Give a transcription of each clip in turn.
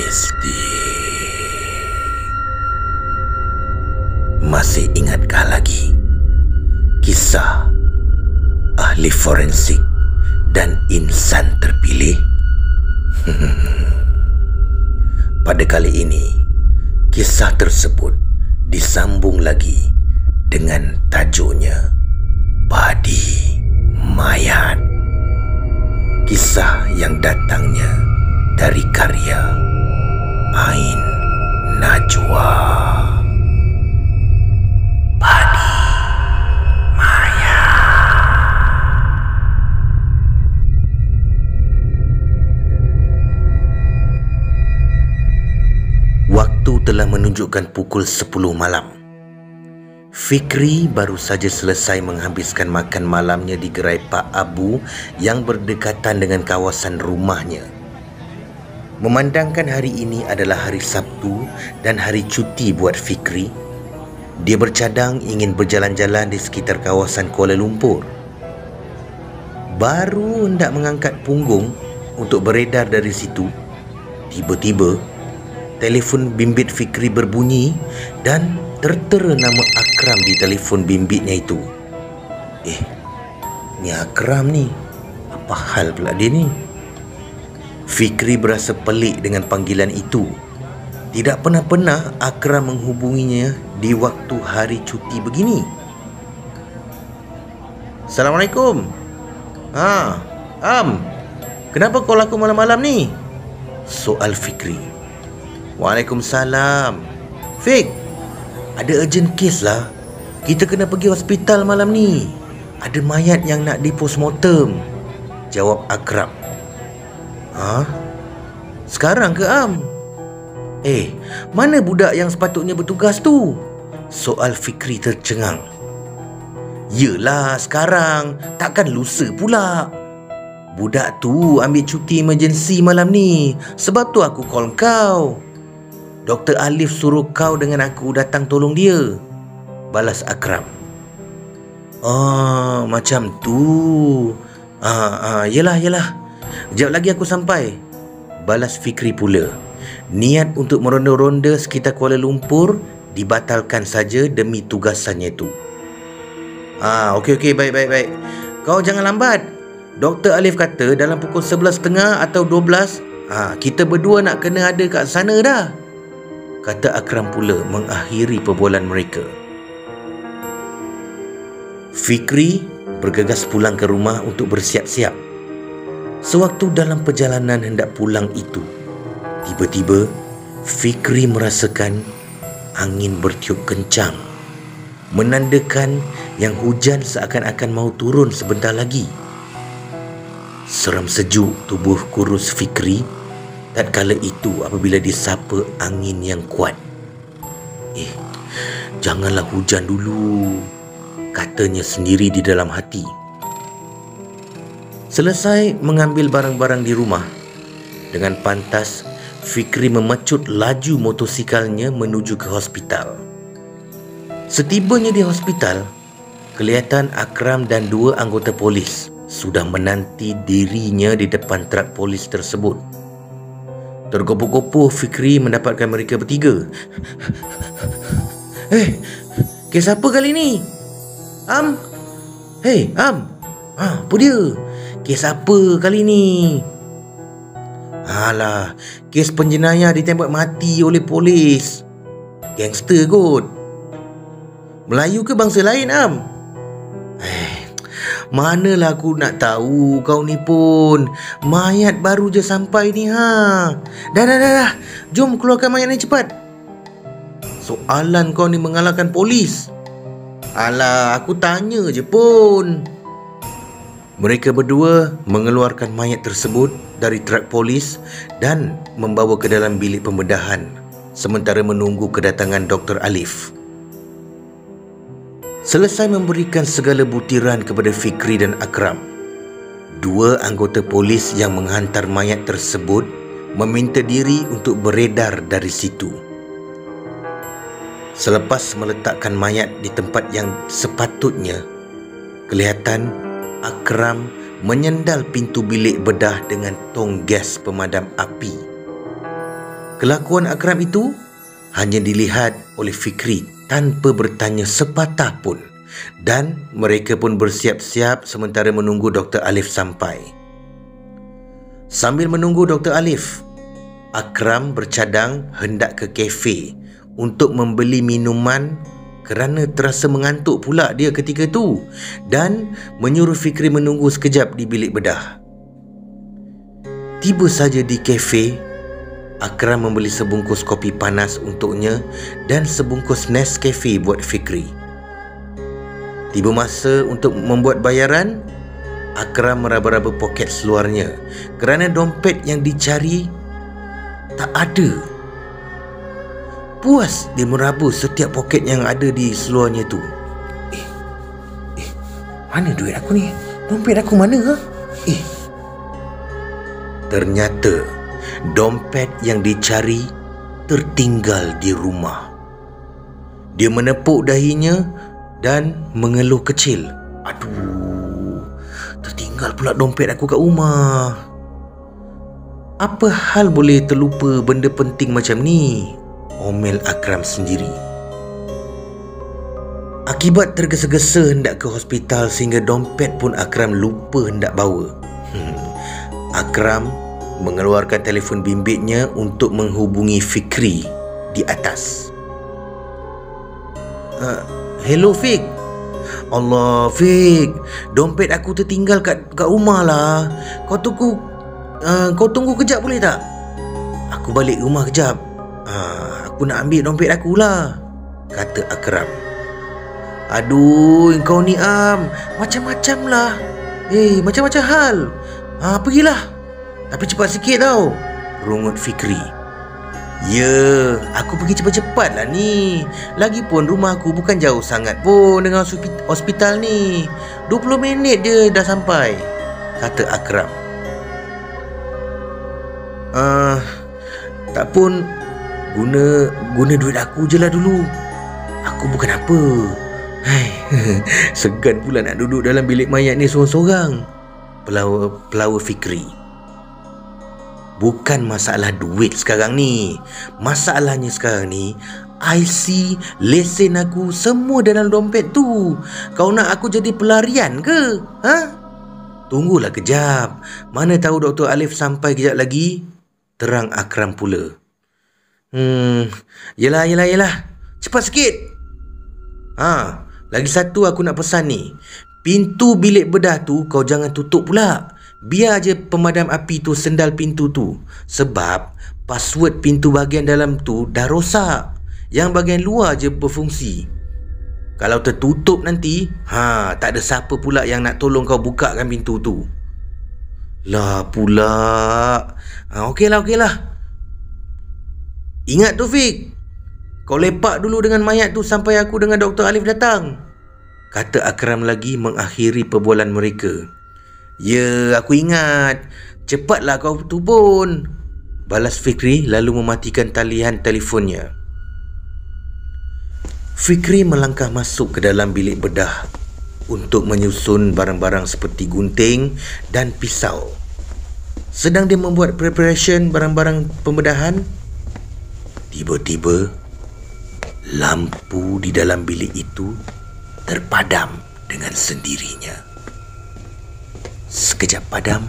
Mistik. Masih ingatkah lagi kisah ahli forensik dan insan terpilih? Pada kali ini, kisah tersebut disambung lagi dengan tajuknya Padi Mayat. Kisah yang datangnya dari karya Ain Najwa. Padi Mayat. Waktu telah menunjukkan pukul 10 malam. Fikri baru saja selesai menghabiskan makan malamnya di gerai Pak Abu yang berdekatan dengan kawasan rumahnya. Memandangkan hari ini adalah hari Sabtu dan hari cuti buat Fikri, dia bercadang ingin berjalan-jalan di sekitar kawasan Kuala Lumpur. Baru hendak mengangkat punggung untuk beredar dari situ, tiba-tiba telefon bimbit Fikri berbunyi dan tertera nama Akram di telefon bimbitnya itu. Ni Akram ni, apa hal pula dia ni? Fikri berasa pelik dengan panggilan itu. Tidak pernah-pernah Akram menghubunginya di waktu hari cuti begini. Assalamualaikum. Kenapa call aku malam-malam ni? Soal Fikri. Waalaikumsalam. Fik, ada urgent case lah. Kita kena pergi hospital malam ni. Ada mayat yang nak di-postmortem, jawab Akram. Sekarang ke Am? Mana budak yang sepatutnya bertugas tu? Soal Fikri tercengang. Yelah sekarang, takkan lusa pula. Budak tu ambil cuti emergency malam ni. Sebab tu aku call kau. Dr. Alif suruh kau dengan aku datang tolong dia, balas Akram. Macam tu. Yelah. Sekejap lagi aku sampai, balas Fikri pula. Niat untuk meronda-ronda sekitar Kuala Lumpur dibatalkan saja demi tugasannya tu. Okey, baik. Kau jangan lambat. Dr. Alif kata dalam pukul 11.30 atau 12, kita berdua nak kena ada kat sana dah, kata Akram pula mengakhiri perbualan mereka. Fikri bergegas pulang ke rumah untuk bersiap-siap. Sewaktu dalam perjalanan hendak pulang itu, tiba-tiba Fikri merasakan angin bertiup kencang, menandakan yang hujan seakan-akan mau turun sebentar lagi. Seram sejuk tubuh kurus Fikri tatkala itu apabila disapa angin yang kuat. Janganlah hujan dulu, katanya sendiri di dalam hati. Selesai mengambil barang-barang di rumah, dengan pantas Fikri memecut laju motosikalnya menuju ke hospital. Setibanya di hospital, kelihatan Akram dan 2 anggota polis sudah menanti dirinya di depan trak polis tersebut. Tergopoh-gopoh Fikri mendapatkan mereka bertiga. Kes apa kali ni? Am? Apa dia? Kes apa kali ni? Alah, kes penjenayah ditembak mati oleh polis. Gangster kot. Melayu ke bangsa lain, Am? Manalah aku nak tahu kau ni pun. Mayat baru je sampai ni. Dah. Jom keluarkan mayat ni cepat. Soalan kau ni mengalahkan polis. Alah, aku tanya je pun. Mereka berdua mengeluarkan mayat tersebut dari trak polis dan membawa ke dalam bilik pembedahan sementara menunggu kedatangan Dr. Alif. Selesai memberikan segala butiran kepada Fikri dan Akram, 2 anggota polis yang menghantar mayat tersebut meminta diri untuk beredar dari situ. Selepas meletakkan mayat di tempat yang sepatutnya, kelihatan Akram menyendal pintu bilik bedah dengan tong gas pemadam api. Kelakuan Akram itu hanya dilihat oleh Fikri tanpa bertanya sepatah pun, dan mereka pun bersiap-siap sementara menunggu Dr. Alif sampai. Sambil menunggu Dr. Alif, Akram bercadang hendak ke kafe untuk membeli minuman kerana terasa mengantuk pula dia ketika itu, dan menyuruh Fikri menunggu sekejap di bilik bedah. Tiba saja di kafe, Akram membeli sebungkus kopi panas untuknya dan sebungkus Nescafe buat Fikri. Tiba masa untuk membuat bayaran, Akram meraba-raba poket seluarnya kerana dompet yang dicari tak ada. Puas dia meraba setiap poket yang ada di seluarnya tu. Mana duit aku ni? Dompet aku mana? Ternyata dompet yang dicari tertinggal di rumah. Dia menepuk dahinya dan mengeluh kecil. Aduh, tertinggal pula dompet aku kat rumah. Apa hal boleh terlupa benda penting macam ni? Omel Akram sendiri. Akibat tergesa-gesa hendak ke hospital sehingga dompet pun Akram lupa hendak bawa. Akram mengeluarkan telefon bimbitnya untuk menghubungi Fikri di atas. Hello Fik. Allah Fik, dompet aku tertinggal kat rumah lah. Kau tunggu kejap boleh tak? Aku balik rumah kejap. Aku nak ambil dompet aku lah, kata Akram. Aduh, kau ni macam-macam lah. Macam-macam hal. Pergilah, tapi cepat sikit tau, rungut Fikri. Ya, aku pergi cepat-cepat lah ni. Lagipun rumah aku bukan jauh sangat pun dengan hospital ni. 20 minit je dah sampai, kata Akram. Tak pun, guna duit aku je lah dulu. Aku bukan apa. Segan pula nak duduk dalam bilik mayat ni sorang-sorang, pelawa Fikri. Bukan masalah duit sekarang ni. Masalahnya sekarang ni, IC, lesen aku semua dalam dompet tu. Kau nak aku jadi pelarian ke? Tunggulah kejap. Mana tahu Dr. Alif sampai kejap lagi, terang Akram pula. Yelah. Cepat sikit. Lagi satu aku nak pesan ni. Pintu bilik bedah tu kau jangan tutup pula. Biar je pemadam api tu sendal pintu tu. Sebab password pintu bahagian dalam tu dah rosak. Yang bahagian luar je berfungsi. Kalau tertutup nanti, tak ada siapa pula yang nak tolong kau bukakan pintu tu. Lah pula. Okeylah. Ingat tu Fik, kau lepak dulu dengan mayat tu sampai aku dengan Dr. Alif datang, kata Akram lagi mengakhiri perbualan mereka. Ya, aku ingat. Cepatlah kau tu pun, balas Fikri lalu mematikan talian telefonnya. Fikri melangkah masuk ke dalam bilik bedah untuk menyusun barang-barang seperti gunting dan pisau. Sedang dia membuat preparation barang-barang pembedahan, tiba-tiba lampu di dalam bilik itu terpadam dengan sendirinya. Sekejap padam,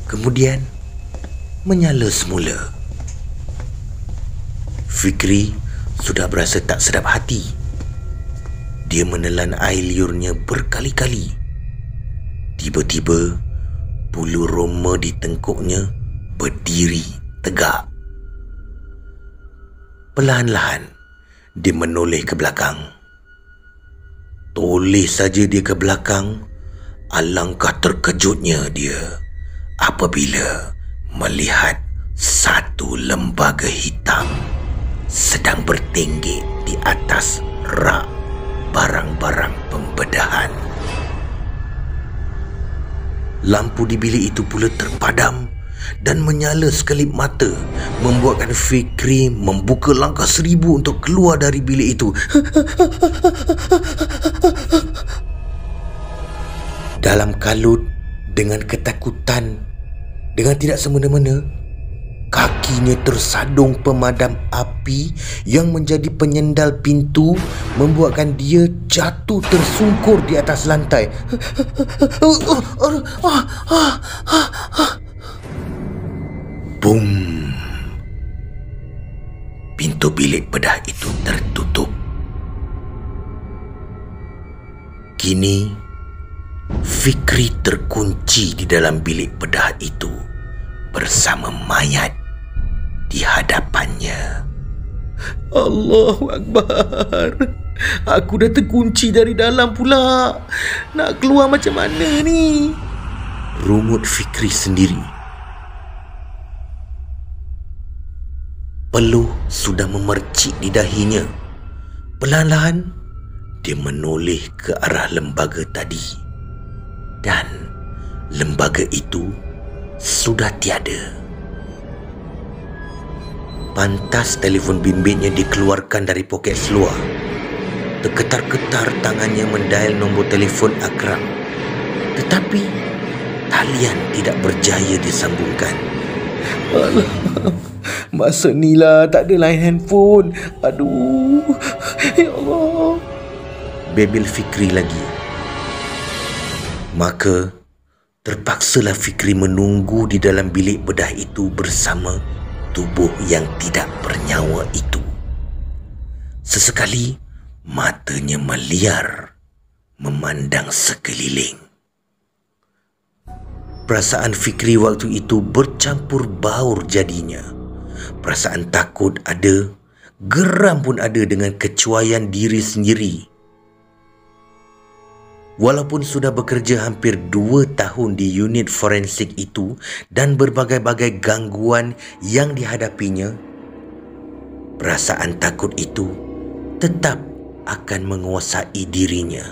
kemudian menyala semula. Fikri sudah berasa tak sedap hati. Dia menelan air liurnya berkali-kali. Tiba-tiba, bulu roma di tengkuknya berdiri tegak. Perlahan-lahan, dia menoleh ke belakang. Toleh saja dia ke belakang, alangkah terkejutnya dia apabila melihat satu lembaga hitam sedang bertinggik di atas rak barang-barang pembedahan. Lampu di bilik itu pula terpadam dan menyala sekelip mata, membuatkan Fikri membuka langkah 1000 untuk keluar dari bilik itu. Dalam kalut dengan ketakutan, dengan tidak semena-mena, Kakinya tersadung pemadam api yang menjadi penyendal pintu, membuatkan dia jatuh tersungkur di atas lantai. Boom! Pintu bilik bedah itu tertutup. Kini, Fikri terkunci di dalam bilik bedah itu bersama mayat di hadapannya. Allahu Akbar. Aku dah terkunci dari dalam pula. Nak keluar macam mana ni? Rungut Fikri sendiri. Peluh sudah memercik di dahinya. Perlahan-lahan, dia menoleh ke arah lembaga tadi. Dan lembaga itu sudah tiada. Pantas telefon bimbitnya dikeluarkan dari poket seluar. Terketar-ketar tangannya mendial nombor telefon Akram. Tetapi talian tidak berjaya disambungkan. Alah, masa ni lah tak ada line handphone. Aduh, ya Allah. Bebel Fikri lagi. Maka terpaksalah Fikri menunggu di dalam bilik bedah itu bersama tubuh yang tidak bernyawa itu. Sesekali matanya meliar memandang sekeliling. Perasaan Fikri waktu itu bercampur baur jadinya. Perasaan takut ada, geram pun ada dengan kecuaian diri sendiri. Walaupun sudah bekerja hampir 2 tahun di unit forensik itu dan berbagai-bagai gangguan yang dihadapinya, perasaan takut itu tetap akan menguasai dirinya.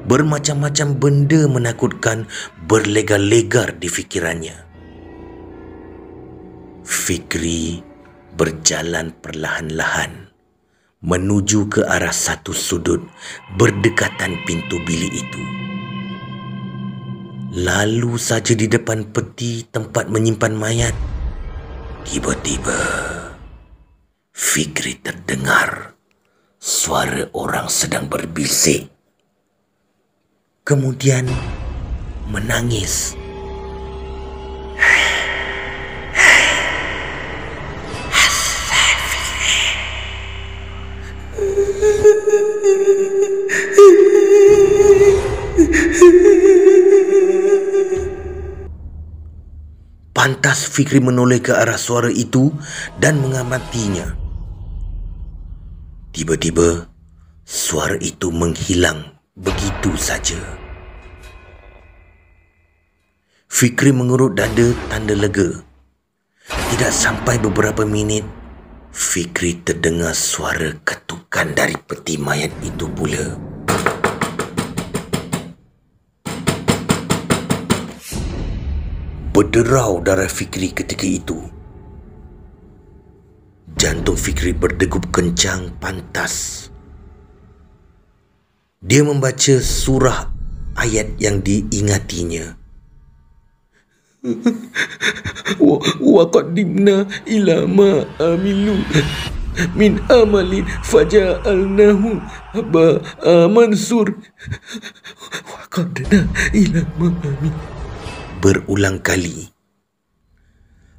Bermacam-macam benda menakutkan berlegar-legar di fikirannya. Fikri berjalan perlahan-lahan menuju ke arah satu sudut berdekatan pintu bilik itu. Lalu saja di depan peti tempat menyimpan mayat, tiba-tiba Fikri terdengar suara orang sedang berbisik. Kemudian menangis. Pantas Fikri menoleh ke arah suara itu dan mengamatinya. Tiba-tiba, suara itu menghilang begitu saja. Fikri mengerut dada tanda lega. Tidak sampai beberapa minit, Fikri terdengar suara ketukan dari peti mayat itu pula. Berderau darah Fikri ketika itu. Jantung Fikri berdegup kencang pantas. Dia membaca surah ayat yang diingatinya. Wa qaddimna ila ma amilu min amalin faja'alnahu haba'an mansur. Wa qaddimna ila ma amilu. Berulang kali.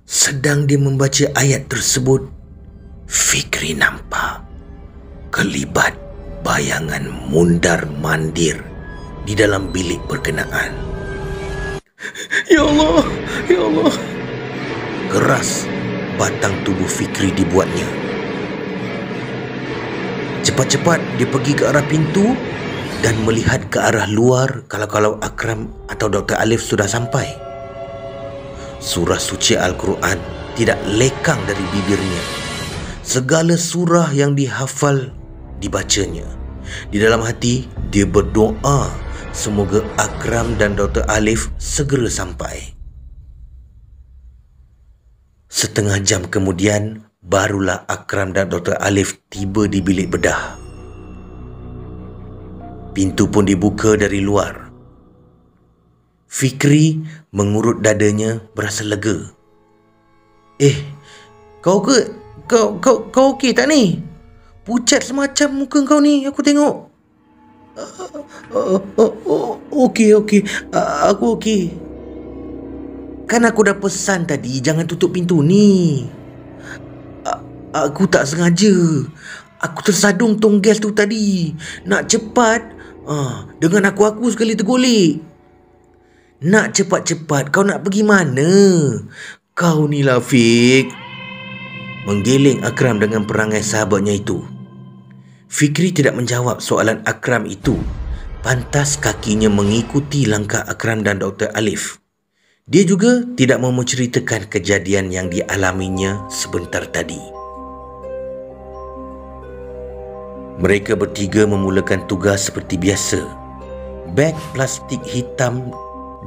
Sedang dia membaca ayat tersebut, Fikri nampak kelibat bayangan mundar-mandir di dalam bilik berkenaan. Ya Allah, ya Allah. Keras batang tubuh Fikri dibuatnya. Cepat-cepat dia pergi ke arah pintu dan melihat ke arah luar kalau Akram atau Dr. Alif sudah sampai. Surah suci Al-Quran tidak lekang dari bibirnya. Segala surah yang dihafal dibacanya. Di dalam hati, dia berdoa semoga Akram dan Dr. Alif segera sampai. Setengah jam kemudian, barulah Akram dan Dr. Alif tiba di bilik bedah. Pintu pun dibuka dari luar. Fikri mengurut dadanya berasa lega. Eh, kau ke kau okey tak ni? Pucat semacam muka kau ni aku tengok. Okey. Aku okey. Kan aku dah pesan tadi jangan tutup pintu ni. Aku tak sengaja. Aku tersadung tong gas tu tadi. Nak cepat, dengan aku sekali tergolek. Nak cepat-cepat, kau nak pergi mana? Kau ni lah, Fik. Menggeleng Akram dengan perangai sahabatnya itu. Fikri tidak menjawab soalan Akram itu. Pantas kakinya mengikuti langkah Akram dan Dr. Alif. Dia juga tidak mau menceritakan kejadian yang dialaminya sebentar tadi. Mereka bertiga memulakan tugas seperti biasa. Beg plastik hitam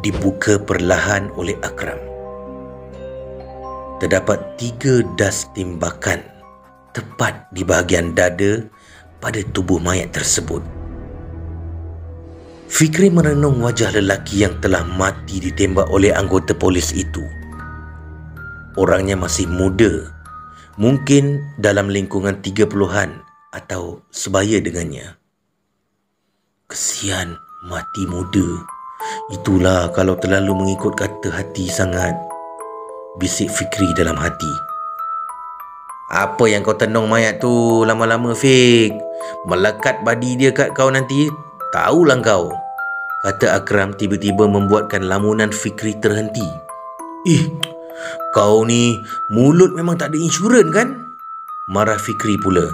dibuka perlahan oleh Akram. Terdapat 3 das tembakan tepat di bahagian dada pada tubuh mayat tersebut. Fikri merenung wajah lelaki yang telah mati ditembak oleh anggota polis itu. Orangnya masih muda, mungkin dalam lingkungan 30-an atau sebaya dengannya. Kesian mati muda. Itulah kalau terlalu mengikut kata hati sangat, bisik Fikri dalam hati. Apa yang kau tenung mayat tu lama-lama, Fik? Melekat badi dia kat kau nanti, tahulah kau, kata Akram tiba-tiba membuatkan lamunan Fikri terhenti. Kau ni mulut memang tak ada insurans kan? Marah Fikri pula.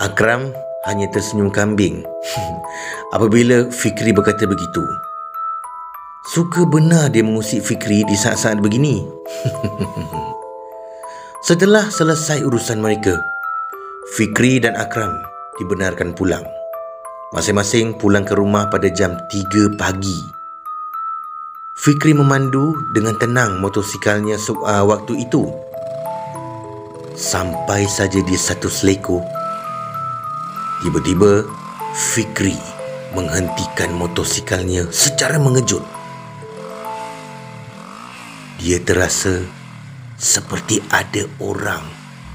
Akram hanya tersenyum kambing apabila Fikri berkata begitu. Suka benar dia mengusik Fikri di saat-saat begini. Setelah selesai urusan mereka, Fikri dan Akram dibenarkan pulang. Masing-masing pulang ke rumah pada jam 3 pagi. Fikri memandu dengan tenang motosikalnya waktu itu. Sampai saja di satu seleko, tiba-tiba Fikri menghentikan motosikalnya secara mengejut. Dia terasa seperti ada orang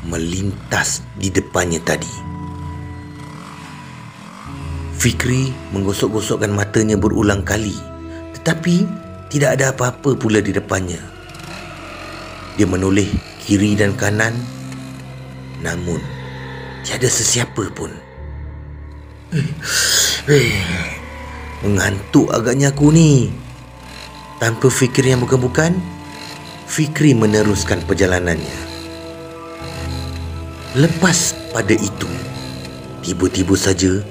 melintas di depannya tadi. Fikri menggosok-gosokkan matanya berulang kali, tetapi tidak ada apa-apa pula di depannya. Dia menoleh kiri dan kanan, namun tiada sesiapa pun. Mengantuk agaknya aku ni. Tanpa fikir yang bukan-bukan, Fikri meneruskan perjalanannya. Lepas pada itu, tiba-tiba saja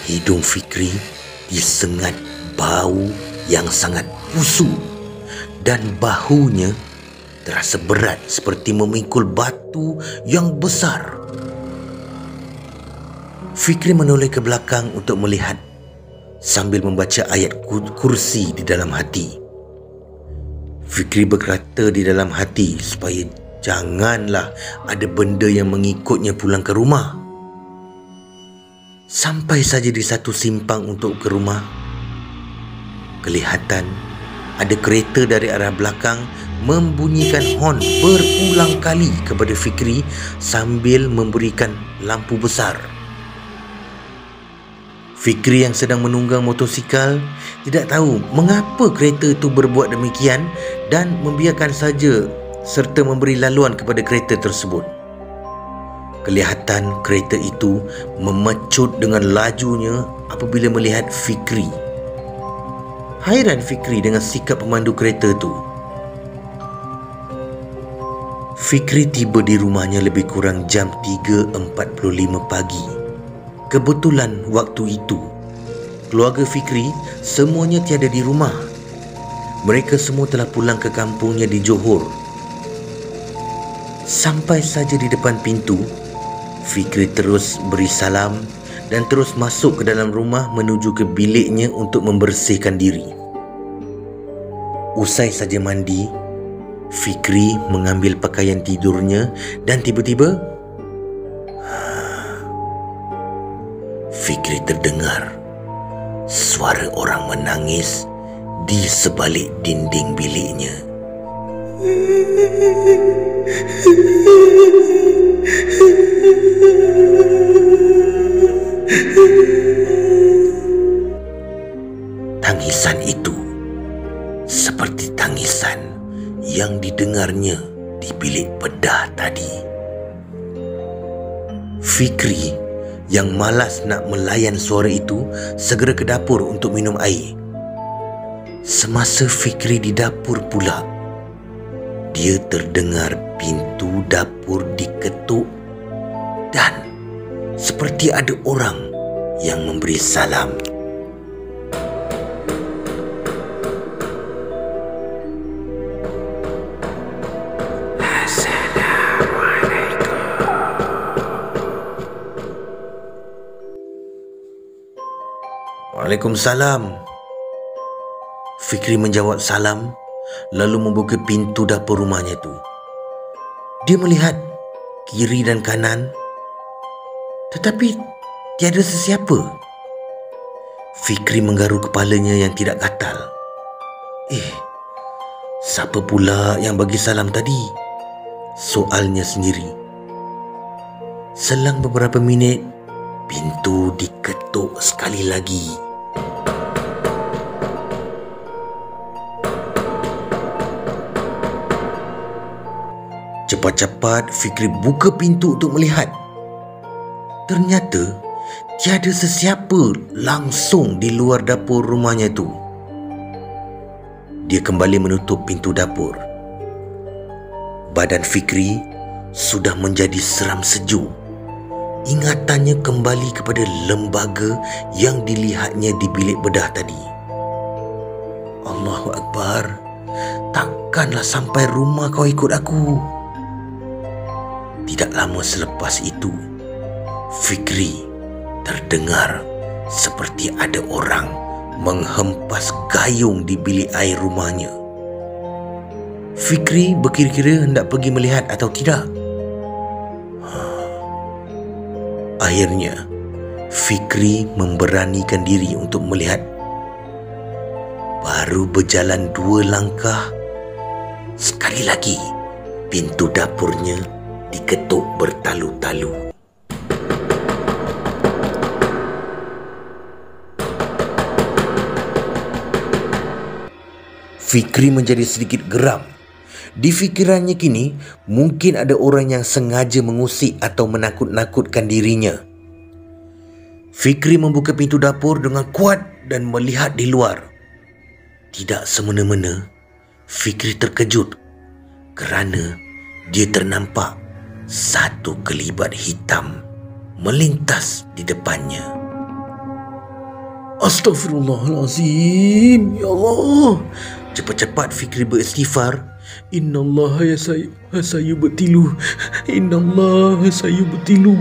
hidung Fikri disengat bau yang sangat busuk dan bahunya terasa berat seperti memikul batu yang besar. Fikri menoleh ke belakang untuk melihat sambil membaca ayat kursi di dalam hati. Fikri berkata di dalam hati supaya janganlah ada benda yang mengikutnya pulang ke rumah. Sampai saja di satu simpang untuk ke rumah, kelihatan ada kereta dari arah belakang membunyikan hon berulang kali kepada Fikri sambil memberikan lampu besar. Fikri yang sedang menunggang motosikal tidak tahu mengapa kereta itu berbuat demikian dan membiarkan saja serta memberi laluan kepada kereta tersebut. Kelihatan kereta itu memecut dengan lajunya apabila melihat Fikri. Hairan Fikri dengan sikap pemandu kereta itu. Fikri tiba di rumahnya lebih kurang jam 3.45 pagi. Kebetulan waktu itu, keluarga Fikri semuanya tiada di rumah. Mereka semua telah pulang ke kampungnya di Johor. Sampai saja di depan pintu, Fikri terus beri salam dan terus masuk ke dalam rumah menuju ke biliknya untuk membersihkan diri. Usai saja mandi, Fikri mengambil pakaian tidurnya dan tiba-tiba Fikri terdengar suara orang menangis di sebalik dinding biliknya. Tangisan itu seperti tangisan yang didengarnya di bilik bedah tadi. Fikri yang malas nak melayan suara itu segera ke dapur untuk minum air. Semasa Fikri di dapur pula, dia terdengar pintu dapur diketuk dan seperti ada orang yang memberi salam. Waalaikumsalam. Fikri menjawab salam lalu membuka pintu dapur rumahnya itu. Dia melihat kiri dan kanan tetapi tiada sesiapa. Fikri menggaruk kepalanya yang tidak gatal. Siapa pula yang bagi salam tadi? Soalnya sendiri. Selang beberapa minit, pintu diketuk sekali lagi. Cepat-cepat Fikri buka pintu untuk melihat. Ternyata tiada sesiapa langsung di luar dapur rumahnya itu. Dia kembali menutup pintu dapur. Badan Fikri sudah menjadi seram sejuk. Ingatannya kembali kepada lembaga yang dilihatnya di bilik bedah tadi. Allahu Akbar. Takkanlah sampai rumah kau ikut aku. Tidak lama selepas itu, Fikri terdengar seperti ada orang menghempas gayung di bilik air rumahnya. Fikri berkira-kira hendak pergi melihat atau tidak. Akhirnya, Fikri memberanikan diri untuk melihat. Baru berjalan 2 langkah, sekali lagi pintu dapurnya diketuk bertalu-talu. Fikri menjadi sedikit geram. Di fikirannya kini, mungkin ada orang yang sengaja mengusik atau menakut-nakutkan dirinya. Fikri membuka pintu dapur dengan kuat dan melihat di luar. Tidak semena-mena, Fikri terkejut kerana dia ternampak satu kelibat hitam melintas di depannya. Astaghfirullahalazim. Ya Allah. Cepat-cepat Fikri beristighfar. Innallaha sayubtilu. Innallaha sayubtilu.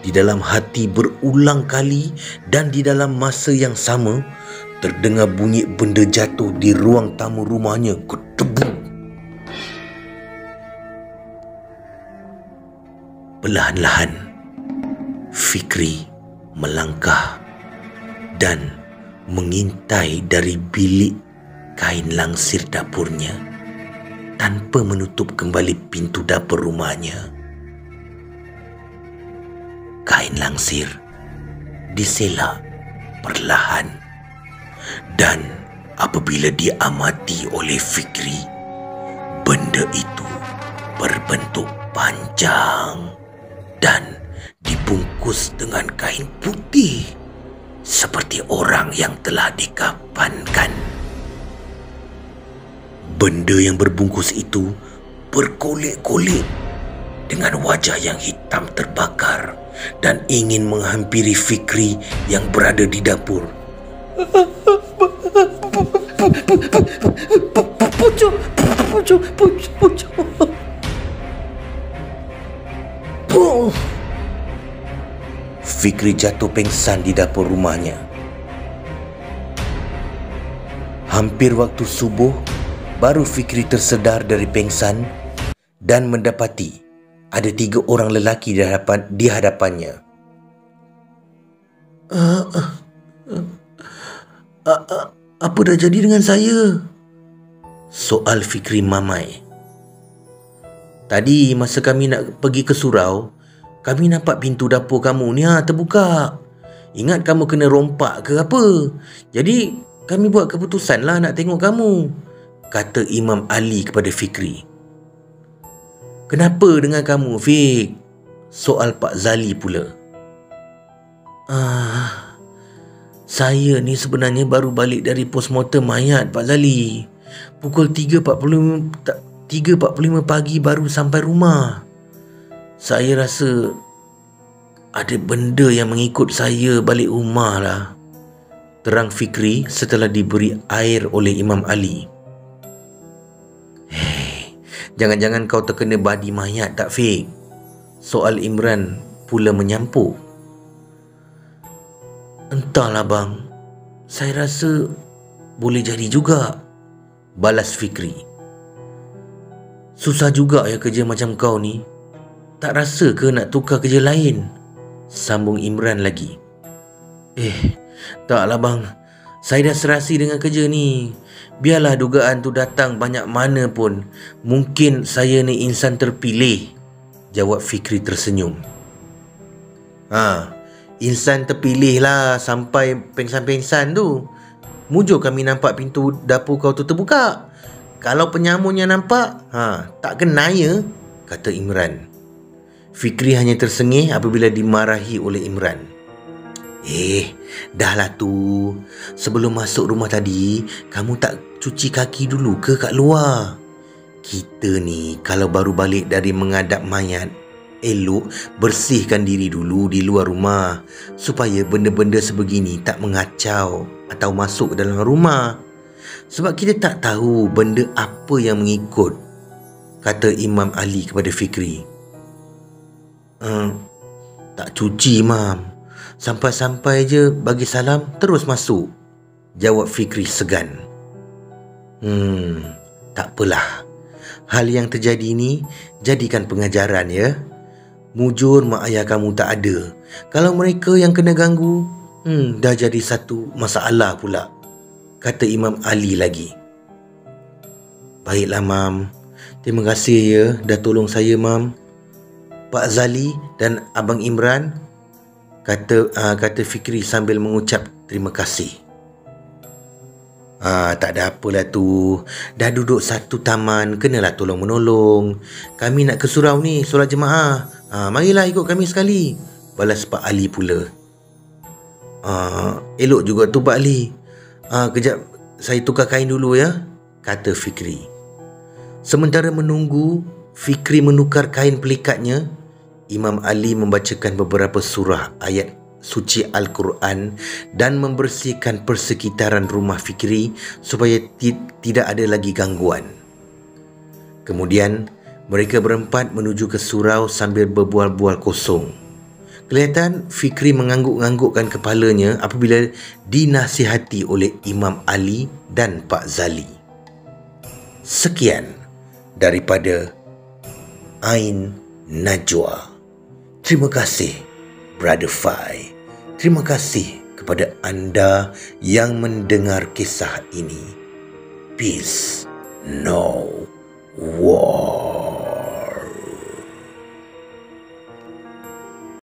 Di dalam hati berulang kali dan di dalam masa yang sama terdengar bunyi benda jatuh di ruang tamu rumahnya. Kedebuk. Perlahan-lahan Fikri melangkah dan mengintai dari bilik kain langsir dapurnya tanpa menutup kembali pintu dapur rumahnya. Kain langsir diselak perlahan dan apabila diamati oleh Fikri, benda itu berbentuk panjang dan dibungkus dengan kain putih seperti orang yang telah dikafankan. Benda yang berbungkus itu berkolek-kolek dengan wajah yang hitam terbakar dan ingin menghampiri Fikri yang berada di dapur. Fikri jatuh pingsan di dapur rumahnya. Hampir waktu subuh, baru Fikri tersedar dari pingsan dan mendapati ada 3 orang lelaki di hadapannya. Apa dah jadi dengan saya? Soal Fikri mamai. Tadi masa kami nak pergi ke surau, kami nampak pintu dapur kamu ni terbuka. Ingat kamu kena rompak ke apa? Jadi kami buat keputusan lah nak tengok kamu, kata Imam Ali kepada Fikri. Kenapa dengan kamu, Fik? Soal Pak Zali pula. Saya ni sebenarnya baru balik dari postmortem mayat Pak Zali. Pukul 3.45 pagi baru sampai rumah. Saya rasa ada benda yang mengikut saya balik rumah lah, terang Fikri setelah diberi air oleh Imam Ali. Jangan-jangan kau terkena badi mayat tak, Fik? Soal Imran pula menyampuk. Entahlah bang, saya rasa boleh jadi juga, balas Fikri. Susah juga ya kerja macam kau ni. Tak rasa ke nak tukar kerja lain? Sambung Imran lagi. Taklah bang, saya dah serasi dengan kerja ni. Biarlah dugaan tu datang banyak mana pun, mungkin saya ni insan terpilih, jawab Fikri tersenyum. Insan terpilih lah sampai pengsan-pengsan tu. Mujur kami nampak pintu dapur kau tu terbuka. Kalau penyamun yang nampak, tak kenaya, kata Imran. Fikri hanya tersengih apabila dimarahi oleh Imran. Dah lah tu. Sebelum masuk rumah tadi, kamu tak cuci kaki dulu ke kat luar? Kita ni kalau baru balik dari mengadap mayat, elok bersihkan diri dulu di luar rumah, supaya benda-benda sebegini tak mengacau atau masuk ke dalam rumah. Sebab kita tak tahu benda apa yang mengikut, kata Imam Ali kepada Fikri. Tak cuci, Mam. Sampai-sampai je bagi salam terus masuk, jawab Fikri segan. Tak apalah. Hal yang terjadi ni jadikan pengajaran ya. Mujur mak ayah kamu tak ada. Kalau mereka yang kena ganggu, dah jadi satu masalah pula, kata Imam Ali lagi. Baiklah Mam. Terima kasih ya dah tolong saya Mam. Pak Zali dan Abang Imran, kata Fikri sambil mengucap terima kasih. Tak ada apalah tu. Dah duduk satu taman, kenalah tolong-menolong. Kami nak ke surau ni, solat jemaah. Marilah ikut kami sekali, balas Pak Ali pula. Elok juga tu Pak Ali. Kejap saya tukar kain dulu ya, kata Fikri. Sementara menunggu Fikri menukar kain pelikatnya, Imam Ali membacakan beberapa surah ayat suci Al-Quran dan membersihkan persekitaran rumah Fikri supaya tidak ada lagi gangguan. Kemudian mereka berempat menuju ke surau sambil berbual-bual kosong. Kelihatan Fikri mengangguk-anggukkan kepalanya apabila dinasihati oleh Imam Ali dan Pak Zali. Sekian daripada Ain Najwa. Terima kasih Brother Fai. Terima kasih kepada anda yang mendengar kisah ini. Peace. No.